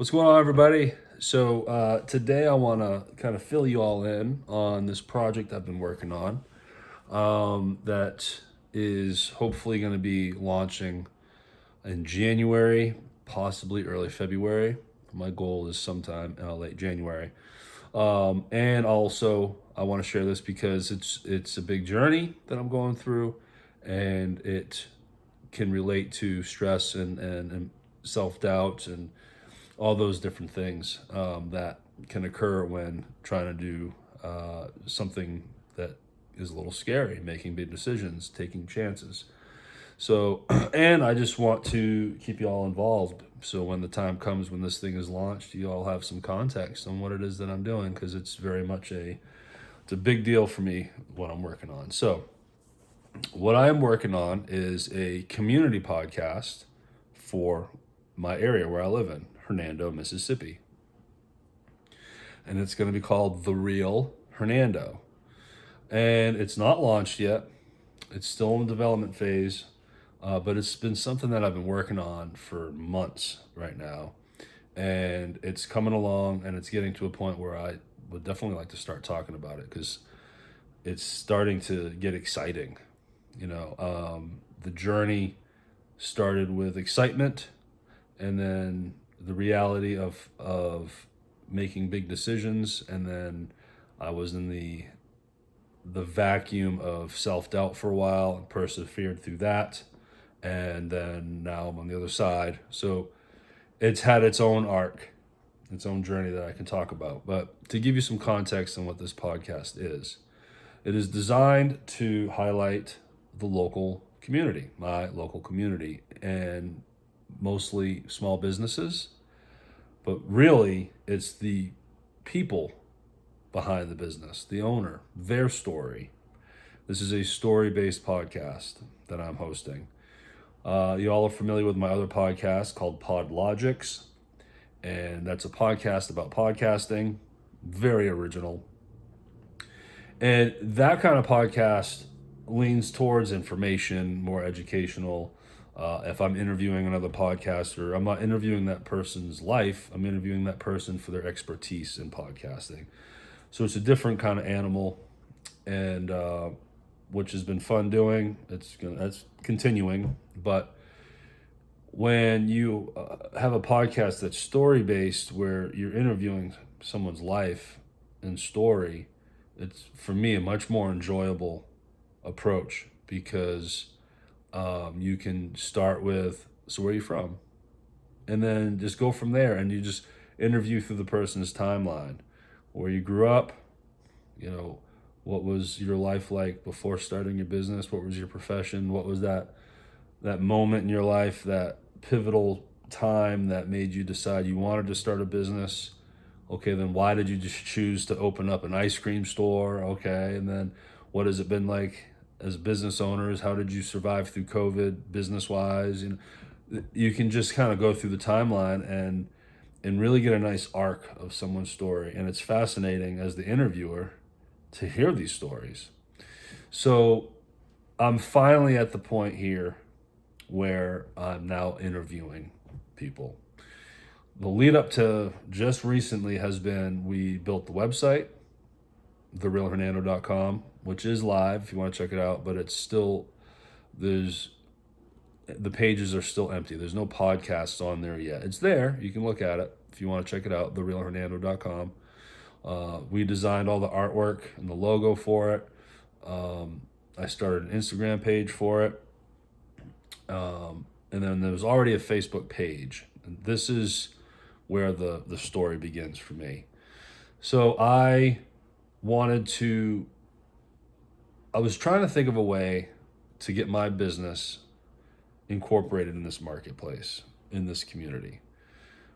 What's going on, everybody? Today I want to kind of fill you all in on this project I've been working on that is hopefully going to be launching in January, possibly early February. My goal is sometime late January. And also, I want to share this because it's a big journey that I'm going through, and it can relate to stress and self doubt and all those different things that can occur when trying to do something that is a little scary, making big decisions, taking chances. So, and I just want to keep you all involved. So when the time comes when this thing is launched, you all have some context on what it is that I'm doing, because it's very much it's a big deal for me what I'm working on. So what I am working on is a community podcast for my area where I live in, Hernando, Mississippi. And it's going to be called The Real Hernando. And it's not launched yet. It's still in the development phase, but it's been something that I've been working on for months right now. And it's coming along, and it's getting to a point where I would definitely like to start talking about it, because it's starting to get exciting. The journey started with excitement, and then the reality of making big decisions, and then I was in the vacuum of self-doubt for a while and persevered through that, and then now I'm on the other side. So it's had its own arc, its own journey that I can talk about. But to give you some context on what this podcast is, it is designed to highlight the local community, my local community, and mostly small businesses, but really it's the people behind the business, the owner, their story. This is a story-based podcast that I'm hosting. You all are familiar with my other podcast called Pod Logics, and that's a podcast about podcasting, very original. And that kind of podcast leans towards information, more educational. If I'm interviewing another podcaster, I'm not interviewing that person's life. I'm interviewing that person for their expertise in podcasting. So it's a different kind of animal, and which has been fun doing. That's continuing. But when you have a podcast that's story based, where you're interviewing someone's life and story, it's, for me, a much more enjoyable approach, because you can start with, so where are you from? And then just go from there, and you just interview through the person's timeline, where you grew up, what was your life like before starting your business? What was your profession? What was that moment in your life, that pivotal time that made you decide you wanted to start a business? Okay, then why did you just choose to open up an ice cream store? Okay, and then what has it been like as business owners? How did you survive through COVID business-wise? You can just kind of go through the timeline and really get a nice arc of someone's story. And it's fascinating as the interviewer to hear these stories. So I'm finally at the point here where I'm now interviewing people. The lead up to just recently has been, we built the website, therealhernando.com, which is live if you want to check it out, but it's still, the pages are still empty. There's no podcasts on there yet. It's there. You can look at it if you want to check it out, therealhernando.com. We designed all the artwork and the logo for it. I started an Instagram page for it. And then there was already a Facebook page. And this is where the story begins for me. So I was trying to think of a way to get my business incorporated in this marketplace, in this community.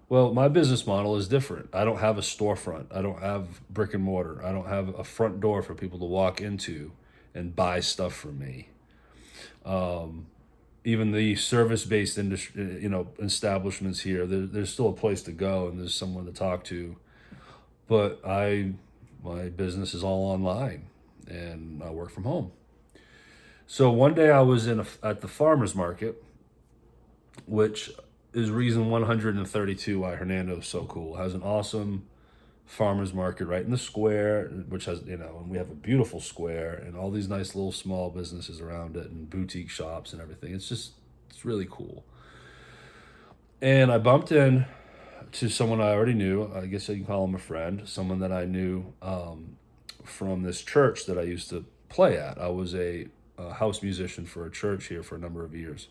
Well, my business model is different. I don't have a storefront. I don't have brick and mortar. I don't have a front door for people to walk into and buy stuff from me. Even the service-based industry, establishments here, there's still a place to go and there's someone to talk to. But my business is all online, and I work from home. So one day I was at the farmer's market, which is reason 132 why Hernando is so cool. It has an awesome farmers market right in the square, which has, and we have a beautiful square and all these nice little small businesses around it and boutique shops and everything. It's really cool. And I bumped in to someone I already knew. I guess you can call him a friend, someone that I knew from this church that I used to play at. I was a house musician for a church here for a number of years.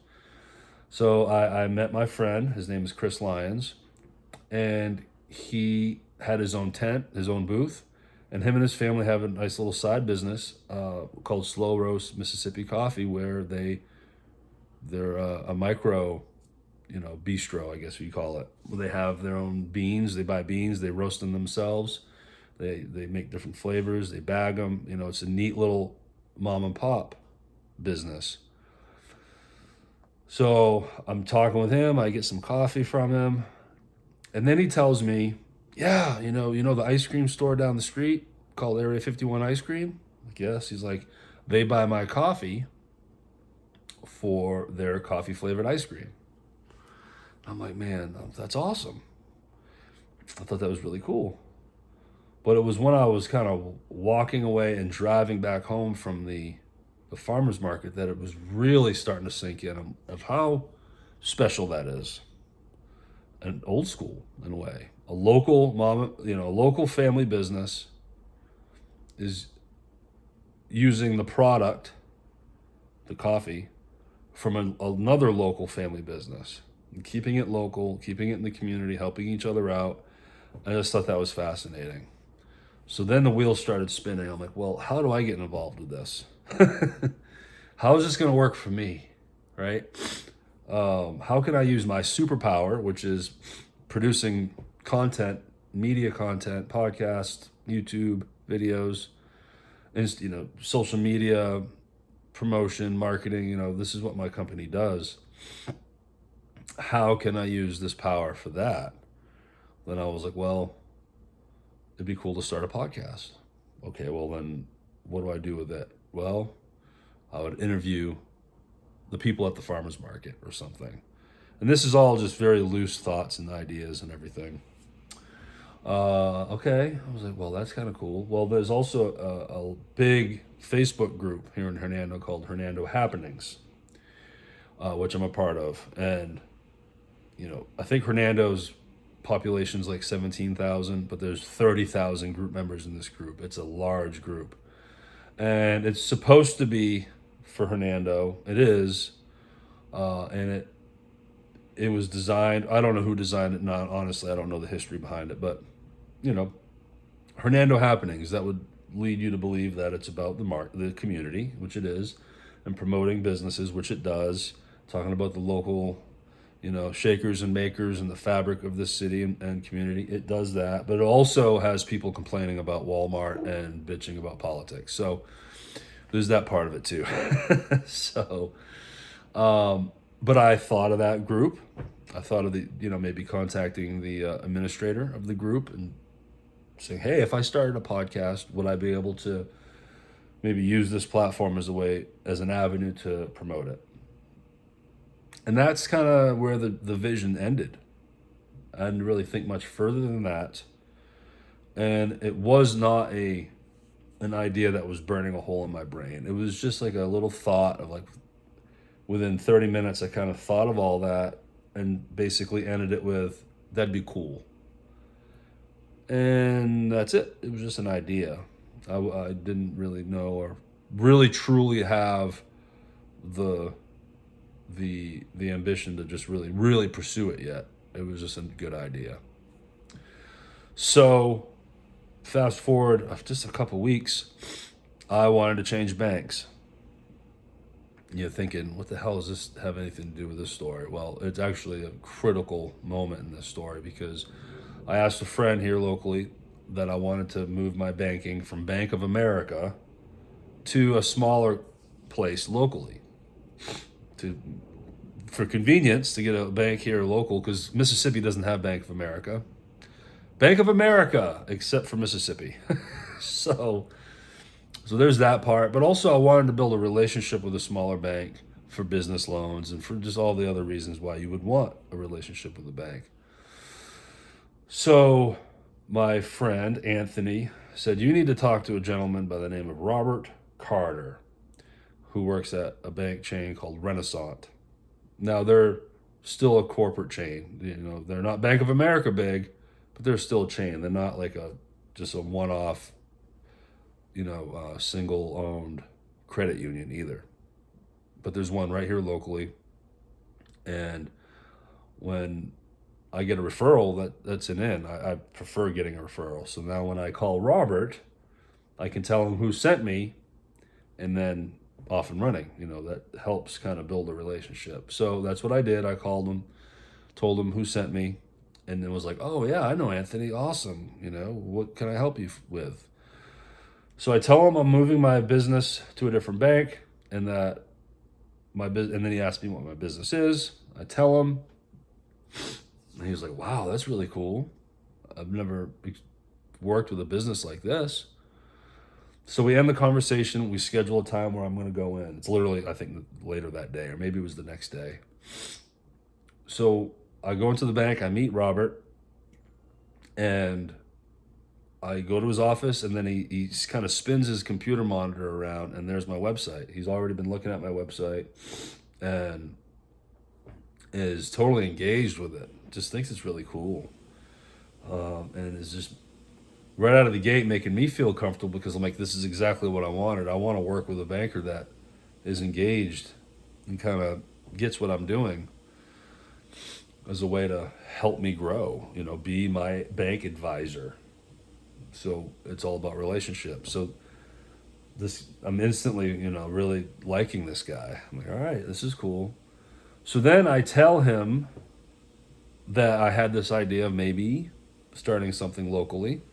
So I met my friend. His name is Chris Lyons, and he had his own tent, his own booth, and him and his family have a nice little side business called Slow Roast Mississippi Coffee, where they're a micro, bistro, I guess you call it. They have their own beans. They buy beans. They roast them themselves. They make different flavors. They bag them. It's a neat little mom and pop business. So I'm talking with him. I get some coffee from him, and then he tells me, "Yeah, the ice cream store down the street called Area 51 Ice Cream." Like, yes. He's like, "They buy my coffee for their coffee flavored ice cream." I'm like, "Man, that's awesome." I thought that was really cool. But it was when I was kind of walking away and driving back home from the farmer's market that it was really starting to sink in of how special that is. And old school in a way. A local a local family business is using the product, the coffee, from another local family business. And keeping it local, keeping it in the community, helping each other out. I just thought that was fascinating. So then the wheels started spinning. I'm like, well, how do I get involved with this? How is this going to work for me, right? How can I use my superpower, which is producing content, media content, podcast, YouTube, videos, and social media, promotion, marketing. This is what my company does. How can I use this power for that? Then I was like, well, it'd be cool to start a podcast. Okay, well then what do I do with it? Well, I would interview the people at the farmer's market or something. And this is all just very loose thoughts and ideas and everything. Okay, I was like, well, that's kind of cool. Well, there's also a big Facebook group here in Hernando called Hernando Happenings, which I'm a part of. And, I think Hernando's population's like 17,000, but there's 30,000 group members in this group. It's a large group. And it's supposed to be for Hernando. It is. And it was designed. I don't know who designed it. Not honestly, I don't know the history behind it. But, Hernando Happenings, that would lead you to believe that it's about the community, which it is, and promoting businesses, which it does, talking about the local, shakers and makers and the fabric of this city and community. It does that, but it also has people complaining about Walmart and bitching about politics. So there's that part of it too. So, but I thought of that group. I thought of maybe contacting the administrator of the group and saying, hey, if I started a podcast, would I be able to maybe use this platform as an avenue to promote it? And that's kind of where the vision ended. I didn't really think much further than that. And it was not an idea that was burning a hole in my brain. It was just like a little thought of like, within 30 minutes, I kind of thought of all that and basically ended it with, that'd be cool. And that's it. It was just an idea. I didn't really know or really truly have the ambition to just really pursue it yet. It was just a good idea. So fast forward just a couple weeks, I wanted to change banks. You're thinking, what the hell does this have anything to do with this story? Well, it's actually a critical moment in this story because I asked a friend here locally that I wanted to move my banking from Bank of America to a smaller place locally for convenience to get a bank here local, because Mississippi doesn't have Bank of America. Bank of America, except for Mississippi. So there's that part. But also I wanted to build a relationship with a smaller bank for business loans and for just all the other reasons why you would want a relationship with a bank. So my friend Anthony said, you need to talk to a gentleman by the name of Robert Carter, who works at a bank chain called Renaissance. Now they're still a corporate chain. They're not Bank of America big, but they're still a chain. They're not like just a one-off, single-owned credit union either. But there's one right here locally, and when I get a referral, that's an in. I prefer getting a referral. So now when I call Robert, I can tell him who sent me, and then off and running. That helps kind of build a relationship. So that's what I did. I called him, told him who sent me, and then was like, oh yeah, I know Anthony. Awesome. What can I help you with? So I tell him I'm moving my business to a different bank, and that and then he asked me what my business is. I tell him, and he was like, wow, that's really cool. I've never worked with a business like this. So we end the conversation. We schedule a time where I'm going to go in. It's literally, I think, later that day, or maybe it was the next day. So I go into the bank. I meet Robert, and I go to his office, and then he kind of spins his computer monitor around, and there's my website. He's already been looking at my website and is totally engaged with it. Just thinks it's really cool. And is just right out of the gate making me feel comfortable, because I'm like, this is exactly what I wanted. I want to work with a banker that is engaged and kind of gets what I'm doing as a way to help me grow, be my bank advisor. So it's all about relationships. So I'm instantly, really liking this guy. I'm like, all right, this is cool. So then I tell him that I had this idea of maybe starting something locally.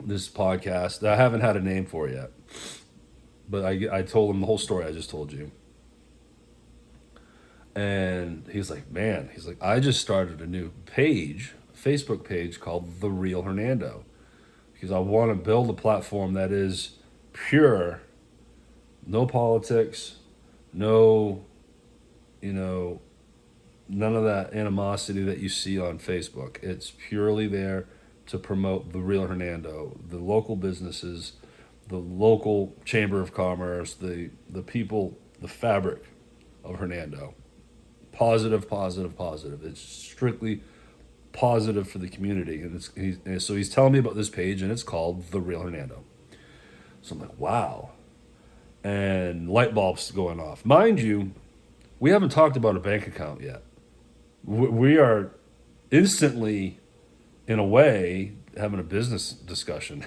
This podcast that I haven't had a name for yet, but I told him the whole story I just told you. And he's like, I just started a new Facebook page called The Real Hernando, because I want to build a platform that is pure, no politics, no, none of that animosity that you see on Facebook. It's purely there to promote the Real Hernando, the local businesses, the local chamber of commerce, the people, the fabric of Hernando. Positive, positive, positive. It's strictly positive for the community. And so he's telling me about this page, and it's called The Real Hernando. So I'm like, wow. And light bulbs going off. Mind you, we haven't talked about a bank account yet. We are instantly, in a way, having a business discussion.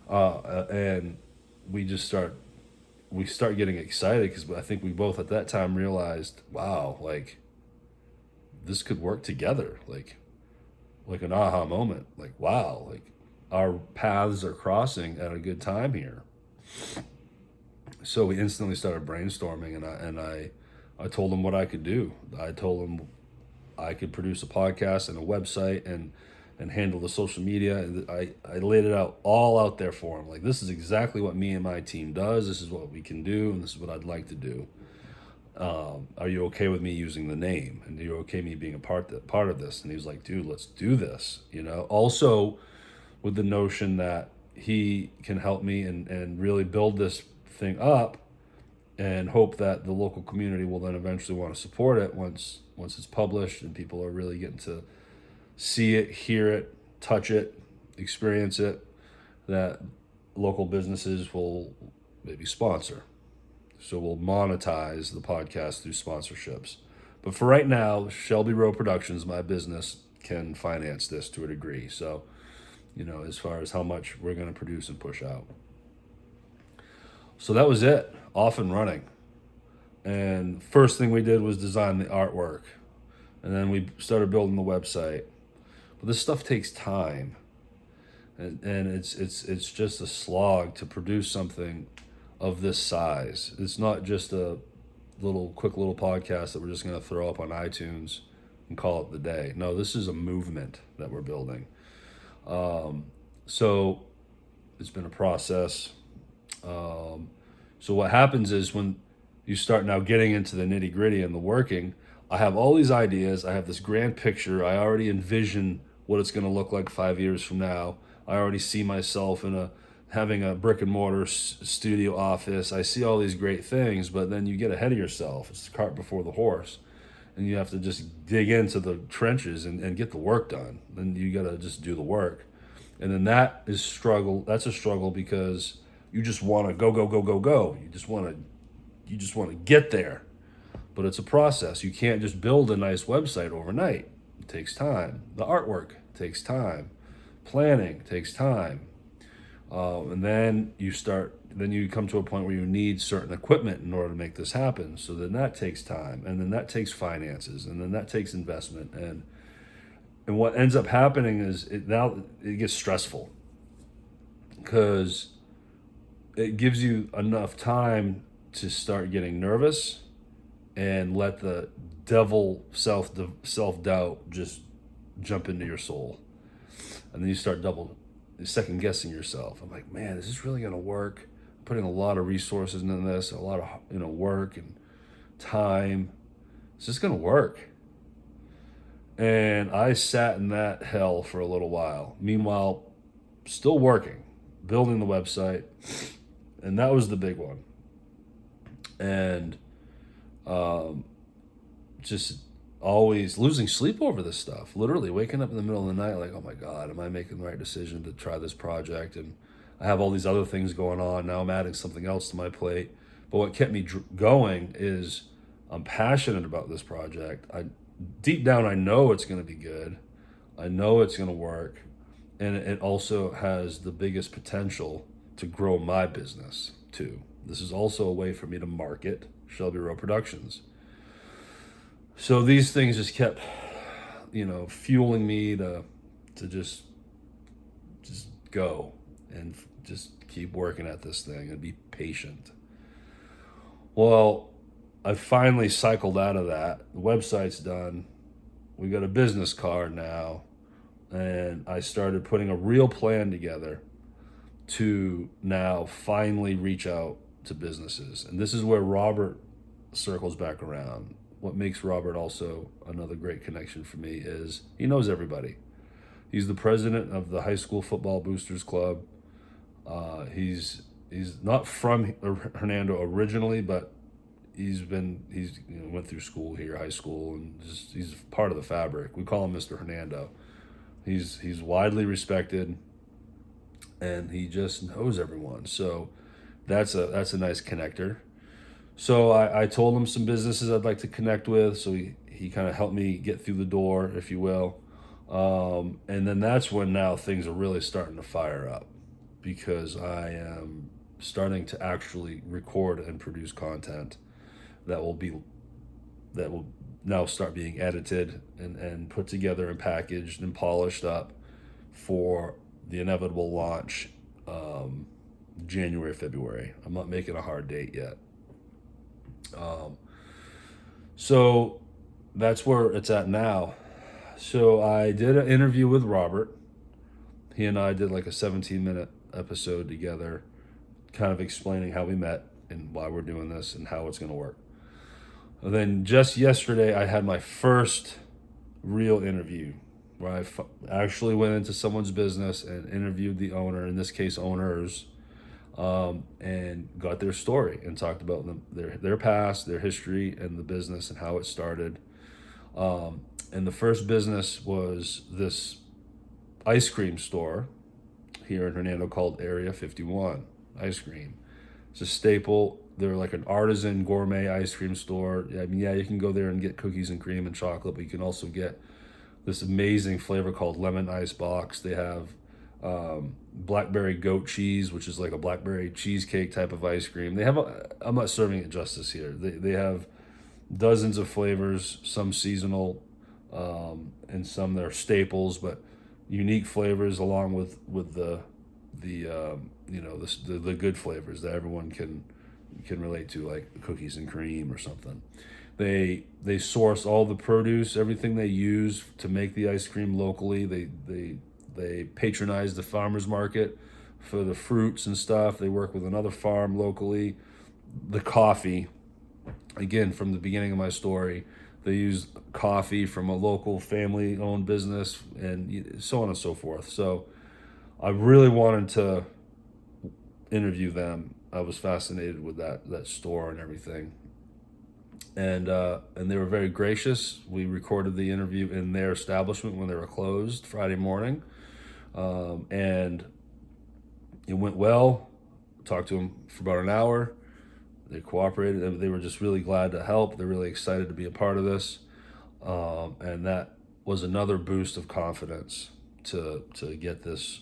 And we start getting excited, because I think we both at that time realized, wow, like this could work together. Like an aha moment. Like, wow, like our paths are crossing at a good time here. So we instantly started brainstorming, and I told him what I could do. I told him I could produce a podcast and a website and handle the social media. And I laid it all out there for him. Like, this is exactly what me and my team does. This is what we can do, and this is what I'd like to do. Are you okay with me using the name? And are you okay me being a part of this? And he was like, dude, let's do this. Also with the notion that he can help me and really build this thing up, and hope that the local community will then eventually want to support it once it's published and people are really getting to see it, hear it, touch it, experience it, that local businesses will maybe sponsor. So we'll monetize the podcast through sponsorships. But for right now, Shelby Rowe Productions, my business, can finance this to a degree. So, as far as how much we're going to produce and push out. So that was it, off and running. And first thing we did was design the artwork. And then we started building the website. But this stuff takes time. And it's just a slog to produce something of this size. It's not just a quick little podcast that we're just going to throw up on iTunes and call it the day. No, this is a movement that we're building. So it's been a process. So what happens is when you start now getting into the nitty gritty and the working, I have all these ideas. I have this grand picture. I already envision what it's going to look like 5 years from now. I already see myself in a having a brick and mortar studio office. I see all these great things, but then you get ahead of yourself. It's the cart before the horse, and you have to just dig into the trenches and get the work done. Then you got to just do the work, and then that is struggle. That's a struggle because you just want to go go go go go. You just want to get there, but it's a process. You can't just build a nice website overnight. It takes time. The artwork takes time. Planning takes time. And then you come to a point where you need certain equipment in order to make this happen. So then that takes time, and then that takes finances, and then that takes investment. And what ends up happening is it gets stressful because it gives you enough time to start getting nervous and let the devil self doubt just jump into your soul, and then you start second guessing yourself. I'm like, man, is this really gonna work? I'm putting a lot of resources into this, a lot of work and time. Is this gonna work? And I sat in that hell for a little while. Meanwhile, still working, building the website, and that was the big one. And just always losing sleep over this stuff. Literally waking up in the middle of the night like, oh my God, am I making the right decision to try this project? And I have all these other things going on. Now I'm adding something else to my plate. But what kept me going is I'm passionate about this project. Deep down, I know it's going to be good. I know it's going to work. And it also has the biggest potential to grow my business too. This is also a way for me to market Shelby Rowe Productions. So these things just kept, fueling me to just go and just keep working at this thing and be patient. Well, I finally cycled out of that. The website's done. We got a business card now, and I started putting a real plan together to now finally reach out to businesses. And this is where Robert circles back around. What makes Robert also another great connection for me is he knows everybody. He's the president of the High School Football Boosters Club. He's not from Hernando originally, but he's went through school here, high school, and he's part of the fabric. We call him Mr. Hernando. He's widely respected, and he just knows everyone. So that's a nice connector. So I told him some businesses I'd like to connect with. So he kind of helped me get through the door, if you will. And then that's when now things are really starting to fire up, because I am starting to actually record and produce content that will now start being edited and put together and packaged and polished up for the inevitable launch January, February. I'm not making a hard date yet. So that's where it's at now. So I did an interview with Robert. He and I did like a 17-minute episode together, kind of explaining how we met and why we're doing this and how it's going to work. And then just yesterday, I had my first real interview where I actually went into someone's business and interviewed the owner, in this case owners, and got their story and talked about their past, their history, and the business and how it started. And the first business was this ice cream store here in Hernando called Area 51 Ice Cream. It's a staple. They're like an artisan gourmet ice cream store. I mean, yeah, you can go there and get cookies and cream and chocolate, but you can also get this amazing flavor called lemon ice box. They have blackberry goat cheese, which is like a blackberry cheesecake type of ice cream. They have, I'm not serving it justice here. They have dozens of flavors, some seasonal, and some that are staples, but unique flavors along with the good flavors that everyone can relate to, like cookies and cream or something. They source all the produce, everything they use to make the ice cream locally. They patronize the farmers market for the fruits and stuff. They work with another farm locally. the coffee, again, from the beginning of my story, they use coffee from a local family-owned business and so on and so forth. So I really wanted to interview them. I was fascinated with that store and everything, and they were very gracious. We recorded the interview in their establishment when they were closed Friday morning, and it went well. Talked to them for about an hour. They cooperated, and they were just really glad to help. They're really excited to be a part of this, and that was another boost of confidence to get this.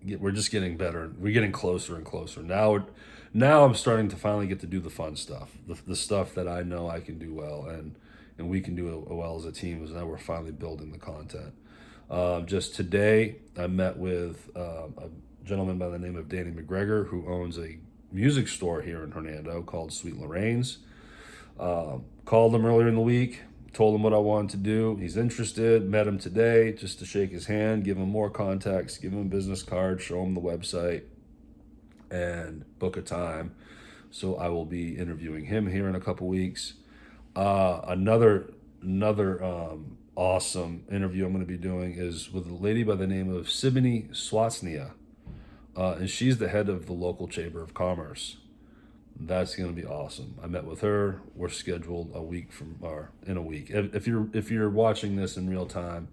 We're just getting better. We're getting closer and closer. Now I'm starting to finally get to do the fun stuff, the stuff that I know I can do well, and we can do it well as a team. Is now we're finally building the content. Just today, I met with a gentleman by the name of Danny McGregor, who owns a music store here in Hernando called Sweet Lorraine's. Called him earlier in the week, told him what I wanted to do. He's interested. Met him today just to shake his hand, give him more context, give him a business card, show him the website, and book a time. So I will be interviewing him here in a couple weeks. Another awesome interview I'm going to be doing is with a lady by the name of Sibini Swatsnia, and she's the head of the local Chamber of Commerce. That's going to be awesome. I met with her. We're scheduled in a week. If you're watching this in real time,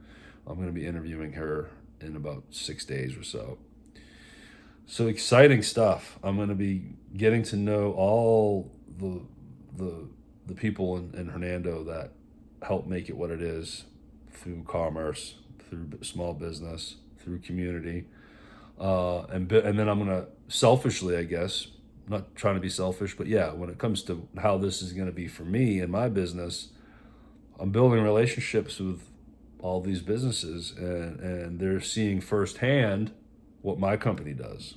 I'm going to be interviewing her in about 6 days or so. So exciting stuff. I'm going to be getting to know all the people in Hernando that help make it what it is through commerce, through small business, through community, and then I'm going to selfishly, I guess. Not trying to be selfish, but yeah, when it comes to how this is going to be for me and my business, I'm building relationships with all these businesses, and they're seeing firsthand what my company does.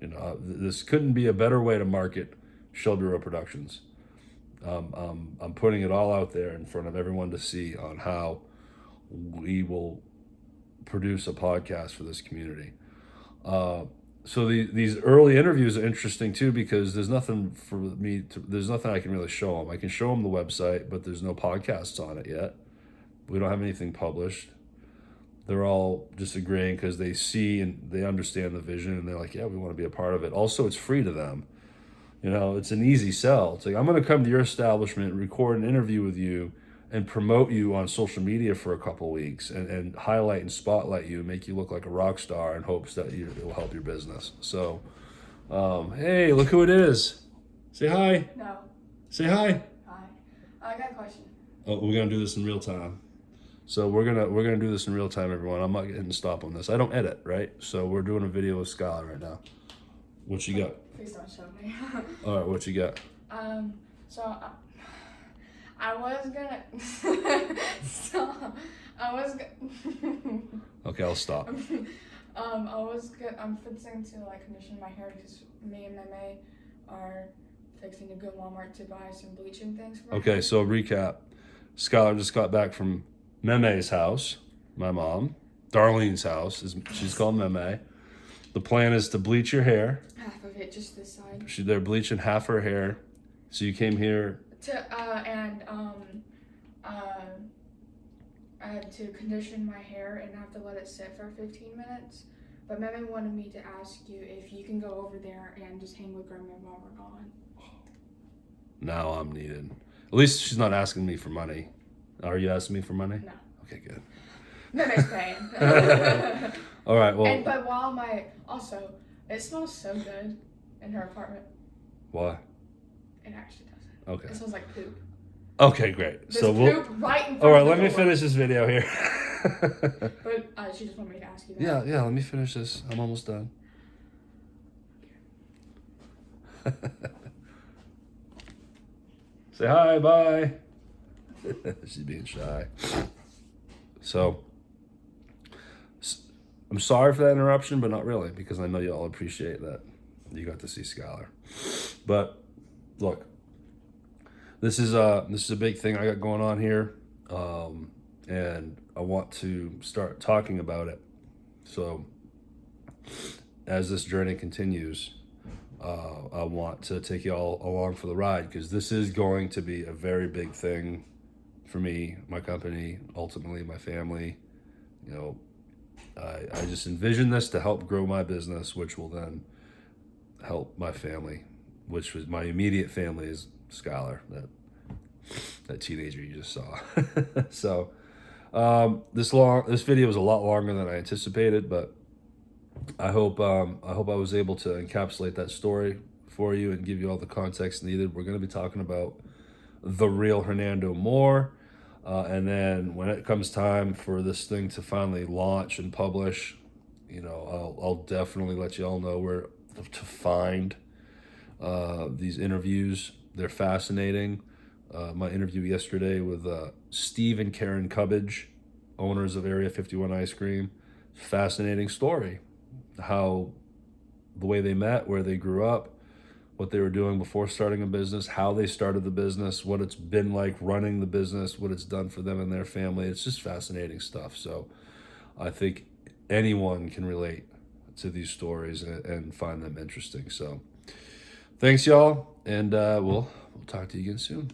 This couldn't be a better way to market Shelby Road Productions. I'm putting it all out there in front of everyone to see on how we will produce a podcast for this community. So these early interviews are interesting too, because there's nothing I can really show them. I can show them the website, but there's no podcasts on it yet. We don't have anything published. They're all just agreeing because they see and they understand the vision, and they're like, yeah, we want to be a part of it. Also, it's free to them. It's an easy sell. It's like, I'm going to come to your establishment, record an interview with you, and promote you on social media for a couple weeks, and highlight and spotlight you, make you look like a rock star in hopes that it will help your business. So, hey, look who it is. Say hi. No. Say hi. Hi. I got a question. Oh, we're going to do this in real time. So we're gonna do this in real time, everyone. I'm not hitting stop on this. I don't edit, right? So we're doing a video with Skylar right now. What you got? Please don't show me. All right, what you got? So I was gonna stop. Okay, I'll stop. I'm fixing to condition my hair because me and Meme are fixing to go to Walmart to buy some bleaching things for my Okay, hair. so recap. Skylar just got back from Meme's house, my mom. Darlene's house, she's called Meme. The plan is to bleach your hair. Half of it, just this side. They're bleaching half her hair. So you came here I had to condition my hair and have to let it sit for 15 minutes. But Meme wanted me to ask you if you can go over there and just hang with Grandma while we're gone. Now I'm needed. At least she's not asking me for money. Are you asking me for money? No. Okay, good. Meme's paying. All right, well. Also, it smells so good in her apartment. Why? It actually doesn't. Okay. It smells like poop. Okay, great. There's poop right in front All right, of the let me door. finish this video here. But she just wanted me to ask you that. Yeah, let me finish this. I'm almost done. Say hi, bye. She's being shy. So, I'm sorry for that interruption, but not really, because I know you all appreciate that you got to see Skylar. But look, this is a big thing I got going on here, and I want to start talking about it. So, as this journey continues, I want to take you all along for the ride because this is going to be a very big thing for me, my company, ultimately my family. You know, I just envision this to help grow my business, which will then help my family, which was my immediate family is Skylar, that teenager you just saw. So this video was a lot longer than I anticipated, but I hope I was able to encapsulate that story for you and give you all the context needed. We're going to be talking about the Real Hernando more. And then when it comes time for this thing to finally launch and publish, I'll definitely let you all know where to find these interviews. They're fascinating. My interview yesterday with Steve and Karen Cubbage, owners of Area 51 Ice Cream. Fascinating story. How the way they met, where they grew up, what they were doing before starting a business, how they started the business, what it's been like running the business, what it's done for them and their family. It's just fascinating stuff. So I think anyone can relate to these stories and find them interesting. So thanks, y'all, and we'll talk to you again soon.